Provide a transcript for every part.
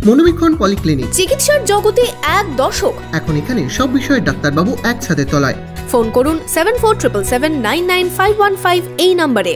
মনোবীক্ষণ polyclinic, চিকিৎসার জগতে এক দশক। এখন এখানে সব বিষয়ে ডাক্তারবাবু একসাথে তলায়। ফোন করুন 7477999515 এই নম্বরে।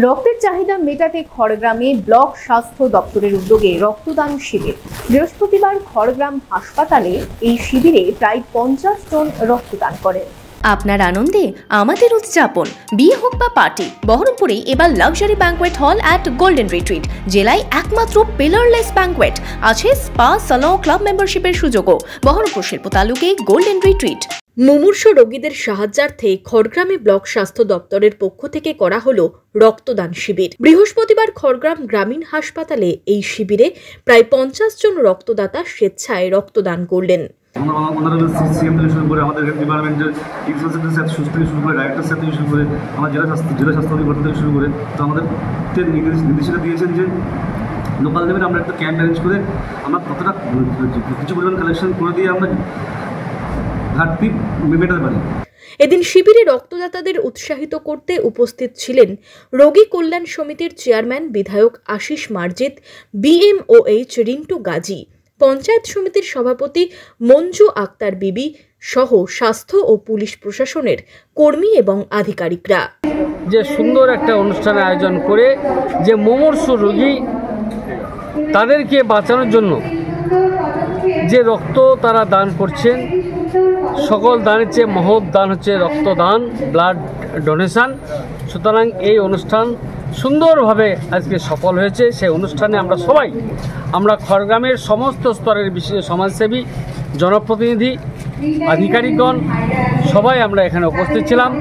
রক্তের চাহিদা মেটাতে খড়গ্রামে ব্লক স্বাস্থ্য দপ্তরের উদ্যোগে রক্তদান শিবির। বৃহস্পতিবার খড়গ্রাম হাসপাতালে এই শিবিরে প্রায় 50 জন রক্তদান করেন। আপনার আনন্দে আমাদের উদযাপন। বিয়ে হোক বা পার্টি, বহরমপুরে এবার luxury banquet hall at golden retreat. জেলায় একমাত্র পিলারলেস ব্যাঙ্কোয়েট, আছে স্পা, সালন, ক্লাব মেম্বারশিপের সুযোগও। বহরমপুর শিল্প তালুকে গোল্ডেন রিট্রিট। মুমূর্ষ রোগীদের সাহায্যার্থে খড়গ্রামে ব্লক স্বাস্থ্য দপ্তরের পক্ষ থেকে করা হলো রক্তদান শিবির। বৃহস্পতিবার খড়গ্রাম গ্রামীণ হাসপাতালে এই শিবিরে প্রায় 50 জন রক্তদাতা স্বেচ্ছায় রক্তদান করলেন। আমাদের ডিপার্টমেন্টের ইনফ্রাস্ট্রাকচার স্যার সুস্থ থেকে শুরু করে ডাইরেক্টর স্যার থেকে শুরু করে আমার জেলা স্বাস্থ্য অধিকর্তা থেকে শুরু করে তো আমাদের নির্দেশিকা দিয়েছেন যে লোকাল লেভেলে আমরা একটা ক্যাম্প অ্যারেঞ্জ করে আমরা কতটা কিছু পরিমাণ কালেকশন করে দিয়ে আমরা ঘাটতি মেটাতে পারি। এদিন শিবিরে রক্তদাতাদের উৎসাহিত করতে উপস্থিত ছিলেন রোগী কল্যাণ সমিতির চেয়ারম্যান বিধায়ক আশিস মার্জিত, BMOH রিন্টু গাজী, পঞ্চায়েত সমিতির সভাপতি মঞ্জু আক্তার বিবি সহ স্বাস্থ্য ও পুলিশ প্রশাসনের কর্মী এবং আধিকারিকরা। যে সুন্দর একটা অনুষ্ঠানের আয়োজন করে যে মুমূর্ষ রোগী তাদেরকে বাঁচানোর জন্য যে রক্ত তারা দান করছেন, সকল দানের চেয়ে মহৎ দান হচ্ছে রক্তদান, ব্লাড ডোনেশন। সুতরাং এই অনুষ্ঠান সুন্দরভাবে আজকে সফল হয়েছে। সেই অনুষ্ঠানে আমরা খড়গ্রামের সমস্ত স্তরের বিশেষ সমাজসেবী, জনপ্রতিনিধি, আধিকারিকগণ সবাই আমরা এখানে উপস্থিত ছিলাম।